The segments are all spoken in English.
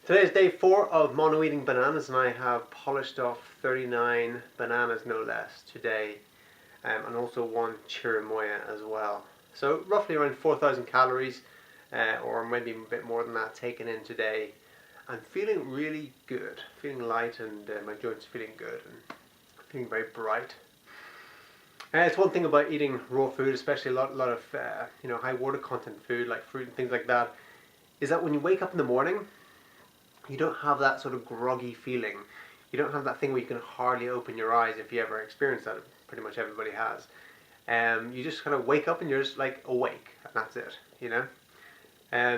Today is day 4 of mono eating bananas, and I have polished off 39 bananas no less today, and also one chirimoya as well. So roughly around 4,000 calories, or maybe a bit more than that, taken in today. I'm feeling really good, feeling light, and my joints feeling good, and feeling very bright. It's one thing about eating raw food, especially a lot of high water content food like fruit and things like that, is that when you wake up in the morning, you don't have that sort of groggy feeling. You don't have that thing where you can hardly open your eyes. If you ever experience that, pretty much everybody has. You just kind of wake up and you're just like awake, and that's it, you know.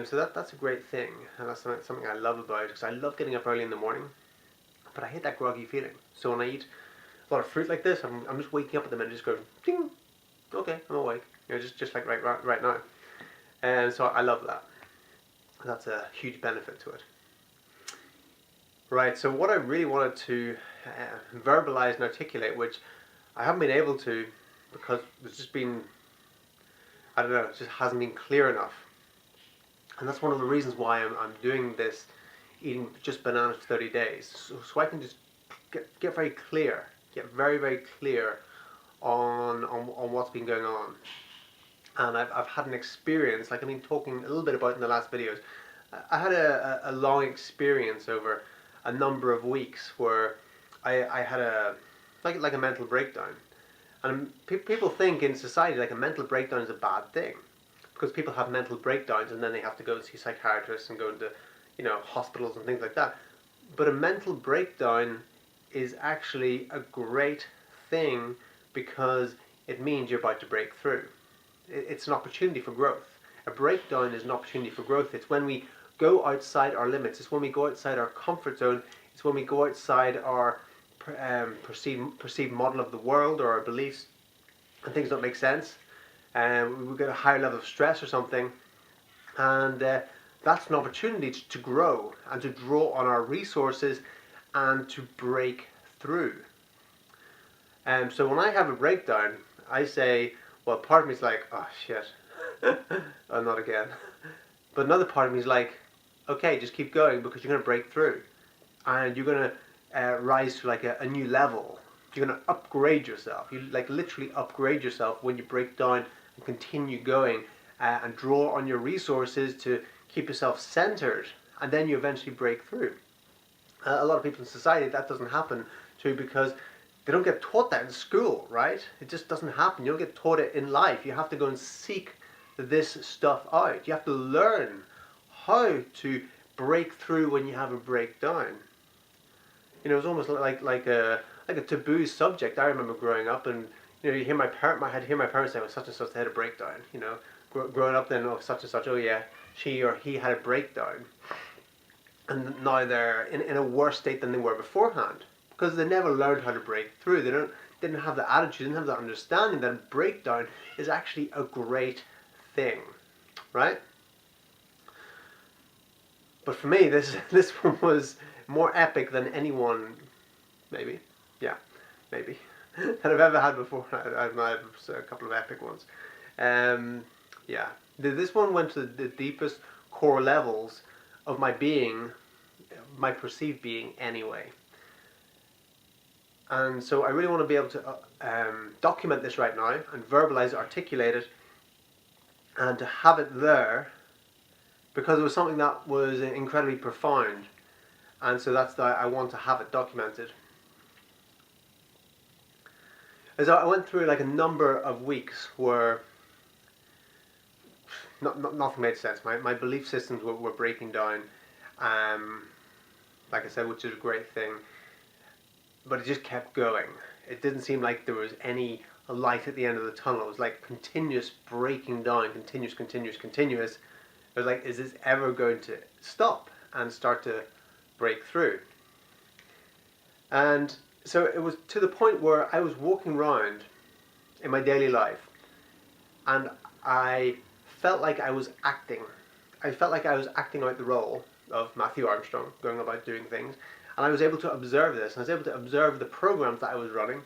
So that's a great thing, and that's something I love about it, because I love getting up early in the morning, but I hate that groggy feeling. So when I eat a lot of fruit like this, I'm just waking up at the minute, just going, ding, okay, I'm awake. Just like right now. And so I love that. That's a huge benefit to it. Right, so what I really wanted to verbalize and articulate, which I haven't been able to because there's just been, I don't know, it just hasn't been clear enough. And that's one of the reasons why I'm doing this, eating just bananas for 30 days. So I can just get very clear, get very, very clear on what's been going on. And I've had an experience, like I've been talking a little bit about in the last videos. I had a long experience over a number of weeks where I had like a mental breakdown. And people think in society like a mental breakdown is a bad thing, because people have mental breakdowns and then they have to go and see psychiatrists and go into hospitals and things like that. But a mental breakdown is actually a great thing, because it means you're about to break through. It's an opportunity for growth. A breakdown is an opportunity for growth. It's when we go outside our limits. It's when we go outside our comfort zone. It's when we go outside our perceived model of the world, or our beliefs, and things don't make sense. We get a higher level of stress or something, and that's an opportunity to grow and to draw on our resources and to break through. So when I have a breakdown, I say, well, part of me is like, oh shit, oh, not again. But another part of me is like, okay, just keep going, because you're going to break through, and you're going to rise to like a new level. You're going to upgrade yourself. You like literally upgrade yourself when you break down and continue going, and draw on your resources to keep yourself centered, and then you eventually break through. A lot of people in society, that doesn't happen to, because they don't get taught that in school, right? It just doesn't happen. You don't get taught it in life. You have to go and seek this stuff out. You have to learn how to break through when you have a breakdown. It's almost like a taboo subject. I remember growing up, and you hear my parents say, "Oh, such and such had a breakdown." Growing up, then, oh, such and such, oh yeah, she or he had a breakdown, and now they're in a worse state than they were beforehand, because they never learned how to break through. They didn't have the attitude, didn't have the understanding that a breakdown is actually a great thing, right? But for me, this one was more epic than anyone, maybe, that I've ever had before. I've had a couple of epic ones. This one went to the deepest core levels of my being, my perceived being anyway. And so I really want to be able to document this right now, and verbalize it, articulate it, and to have it there, because it was something that was incredibly profound, and so that's why I want to have it documented. As I went through like a number of weeks where nothing made sense. My belief systems were breaking down, like I said, which is a great thing, but it just kept going. It didn't seem like there was any light at the end of the tunnel. It was like continuous breaking down, continuous. It was like, is this ever going to stop and start to break through? And so it was to the point where I was walking around in my daily life, and I felt like I was acting. I felt like I was acting out the role of Matthew Armstrong, going about doing things. And I was able to observe this. And I was able to observe the programs that I was running,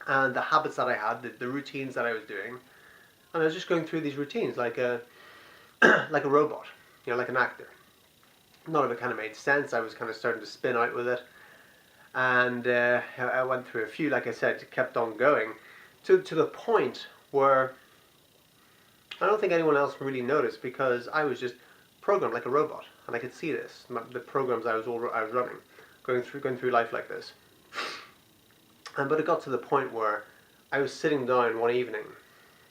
and the habits that I had, the routines that I was doing. And I was just going through these routines like a like a robot, like an actor. none of it kind of made sense. I was kind of starting to spin out with it. And I went through a few, like I said, kept on going to the point where I don't think anyone else really noticed, because I was just programmed like a robot, and I could see this, the programs I was running, going through life like this. And but it got to the point where I was sitting down one evening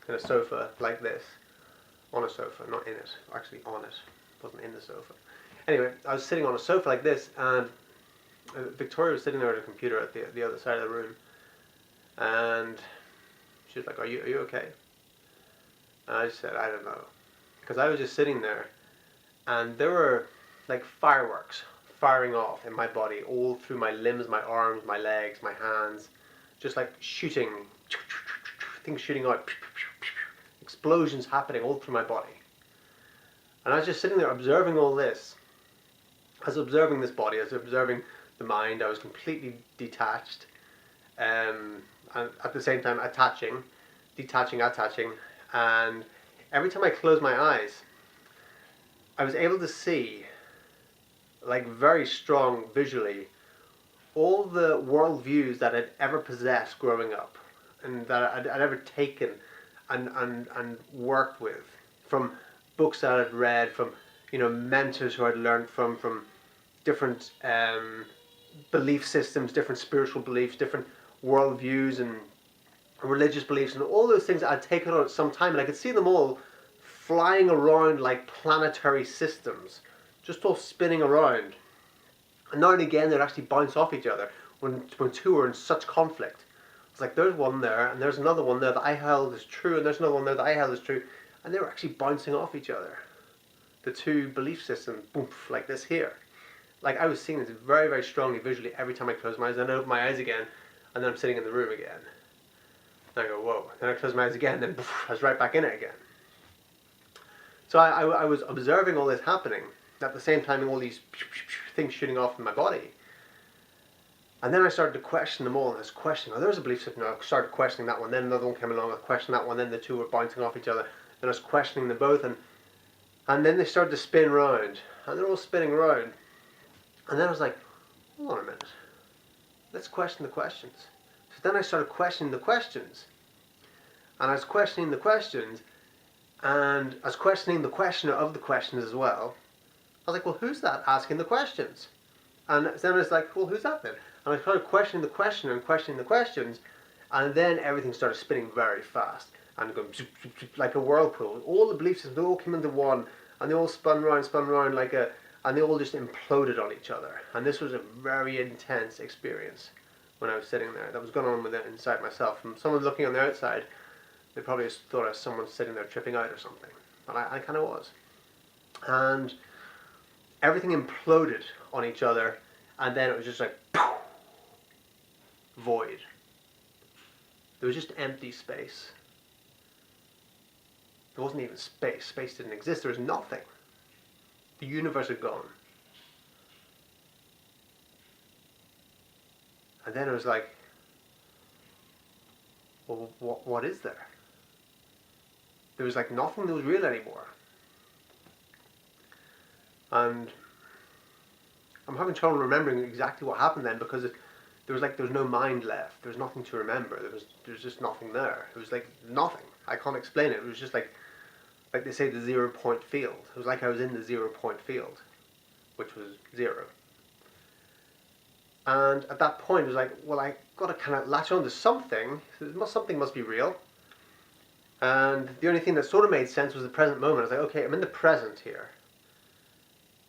in a sofa like this, on a sofa, not in it, actually on it, wasn't in the sofa. Anyway, I was sitting on a sofa like this, and Victoria was sitting there at a computer at the other side of the room, and she was like, "Are you okay?" And I said, "I don't know," because I was just sitting there, and there were like fireworks firing off in my body, all through my limbs, my arms, my legs, my hands, just like shooting, things shooting out, explosions happening all through my body. And I was just sitting there observing all this. I was observing this body, I was observing the mind. I was completely detached, and at the same time detaching, attaching. And every time I closed my eyes, I was able to see, like very strong visually, all the worldviews that I'd ever possessed growing up, and that I'd ever taken and worked with, from books that I'd read, from mentors who I'd learned from different belief systems, different spiritual beliefs, different worldviews and religious beliefs, and all those things that I'd taken on at some time, and I could see them all flying around like planetary systems, just all spinning around. And now and again they'd actually bounce off each other when two were in such conflict. It's like there's one there, and there's another one there that I held as true, and there's another one there that I held as true, and they were actually bouncing off each other. The two belief systems, boom, like this here. Like I was seeing this very, very strongly visually every time I closed my eyes. Then I open my eyes again, and then I'm sitting in the room again. And I go, whoa. Then I close my eyes again, then poof, I was right back in it again. So I was observing all this happening, at the same time all these things shooting off in my body. And then I started to question them all, and I was questioning, oh, there's a belief system. I started questioning that one, then another one came along, I questioned that one, then the two were bouncing off each other. Then I was questioning them both, and then they started to spin round, and they're all spinning around. And then I was like, hold on a minute, let's question the questions. So then I started questioning the questions, and I was questioning the questions, and I was questioning the questioner of the questions as well. I was like, well, who's that asking the questions? And then I was like, well, who's that then? And I started questioning the questioner and questioning the questions, and then everything started spinning very fast and going zoop, zoop, zoop, like a whirlpool. All the belief systems, they all came into one, and they all spun around like a, and they all just imploded on each other. And this was a very intense experience when I was sitting there. That was going on with it inside myself. From someone looking on the outside, they probably just thought I was someone sitting there tripping out or something. But I kind of was. And everything imploded on each other, and then it was just like poof, void. There was just empty space. There wasn't even space. Space didn't exist. There was nothing. The universe had gone. And then it was like, well, what is there? There was like nothing that was real anymore. And I'm having trouble remembering exactly what happened then, because there was no mind left. There was nothing to remember. There was just nothing there. It was like nothing. I can't explain it. It was just like they say, the 0 point field. It was like I was in the 0 point field, which was zero. And at that point, it was like, well, I got to kind of latch on to something. Something must be real. And the only thing that sort of made sense was the present moment. I was like, okay, I'm in the present here.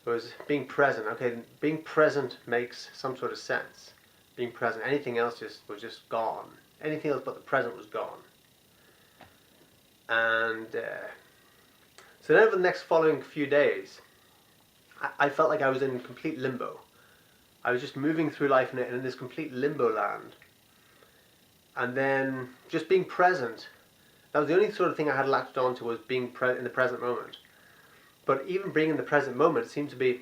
It was being present. Okay, being present makes some sort of sense. Being present. Anything else was just gone. Anything else but the present was gone. And so then over the next following few days, I felt like I was in complete limbo. I was just moving through life in this complete limbo land. And then just being present, that was the only sort of thing I had latched onto, was being in the present moment. But even being in the present moment, it seemed to be,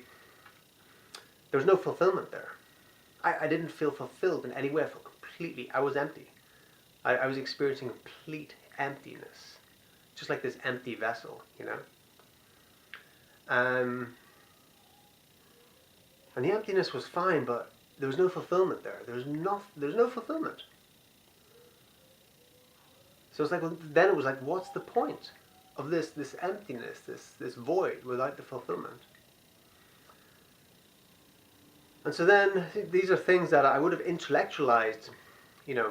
there was no fulfillment there. I didn't feel fulfilled in any way. I felt completely, I was empty. I was experiencing complete emptiness. Just like this empty vessel, you know. And the emptiness was fine, but there was no fulfillment there. There was no fulfillment. So it's like, well, then it was like, what's the point of this emptiness, this void without the fulfillment? And so then these are things that I would have intellectualized, in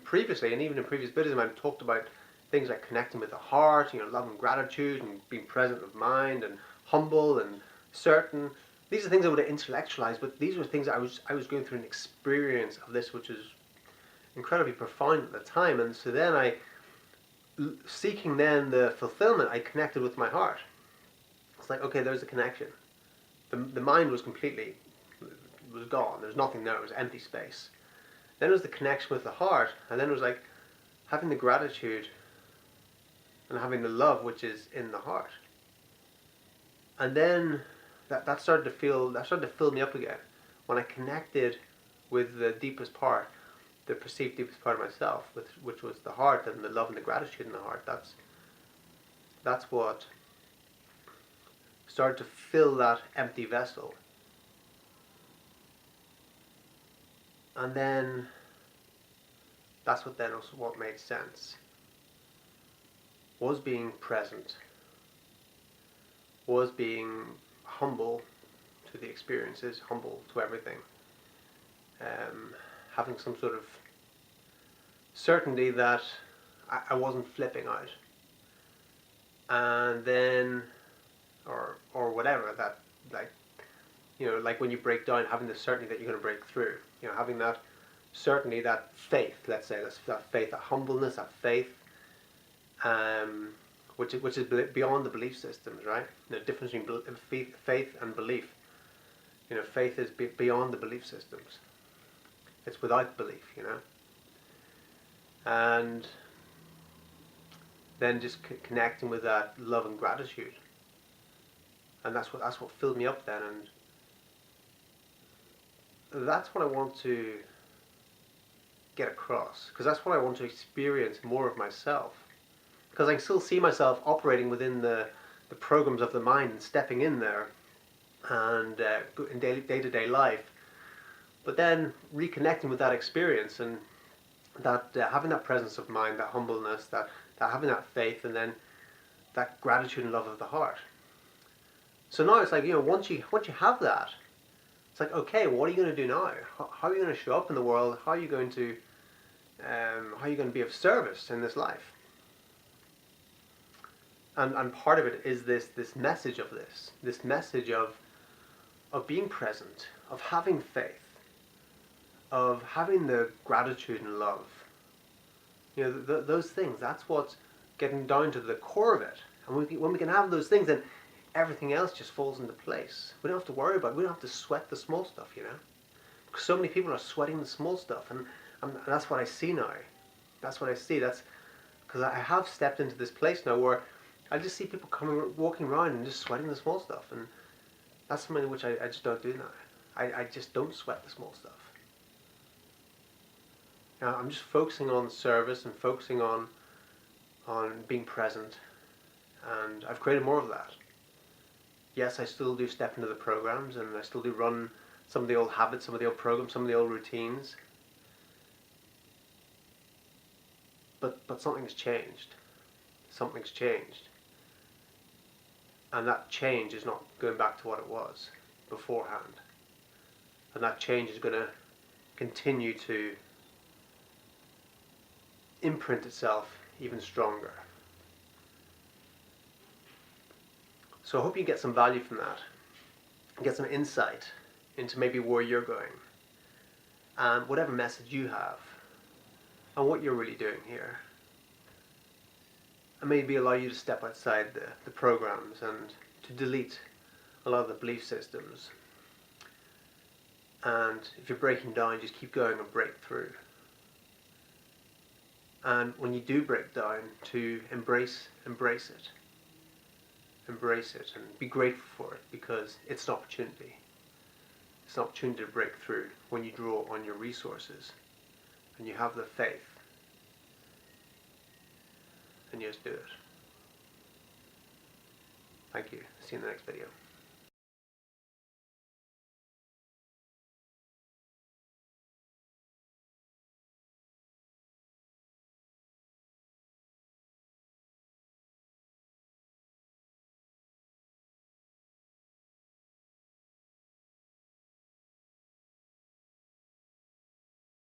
previously, and even in previous Buddhism, I've talked about things like connecting with the heart, love and gratitude, and being present of mind, and humble and certain. These are things I would have intellectualized, but these were things I was going through an experience of this, which is incredibly profound at the time. And so then seeking then the fulfillment, I connected with my heart. It's like, okay, there's a connection. The mind was gone. There was nothing there. It was empty space. Then it was the connection with the heart, and then it was like having the gratitude and having the love which is in the heart. And then that started to fill me up again when I connected with the deepest part, the perceived deepest part of myself, which was the heart, and the love and the gratitude in the heart. That's what started to fill that empty vessel. And then that's what made sense. Was being present, was being humble to the experiences, humble to everything, having some sort of certainty that I wasn't flipping out, and then, or whatever, that like when you break down, having the certainty that you're going to break through, having that certainty, that faith, let's say, that faith, that humbleness, that faith, which is beyond the belief systems, right? The difference between faith and belief. Faith is beyond the belief systems. It's without belief, and then just connecting with that love and gratitude, and that's what filled me up then, and that's what I want to get across, because that's what I want to experience more of myself, because I can still see myself operating within the programs of the mind and stepping in there and in day-to-day life, but then reconnecting with that experience and that having that presence of mind, that humbleness, that having that faith, and then that gratitude and love of the heart. So now it's like, once you have that, it's like, okay, what are you going to do now? How are you going to show up in the world? How are you going to be of service in this life? And part of it is this message of this message of being present, of having faith, of having the gratitude and love. Those things, that's what's getting down to the core of it. And when we can have those things, then everything else just falls into place. We don't have to worry about it. We don't have to sweat the small stuff, Because so many people are sweating the small stuff, and that's what I see now. That's what I see. That's because I have stepped into this place now where I just see people walking around and just sweating the small stuff, and that's something which I just don't do now. I just don't sweat the small stuff. Now I'm just focusing on service and focusing on being present, and I've created more of that. Yes, I still do step into the programs, and I still do run some of the old habits, some of the old programs, some of the old routines. But something's changed. Something's changed. And that change is not going back to what it was beforehand. And that change is going to continue to imprint itself even stronger. So I hope you get some value from that, get some insight into maybe where you're going, and whatever message you have, and what you're really doing here. And maybe allow you to step outside the programs and to delete a lot of the belief systems. And if you're breaking down, just keep going and break through. And when you do break down, to embrace it. Embrace it and be grateful for it, because it's an opportunity. It's an opportunity to break through when you draw on your resources and you have the faith, and you just do it. Thank you. See you in the next video.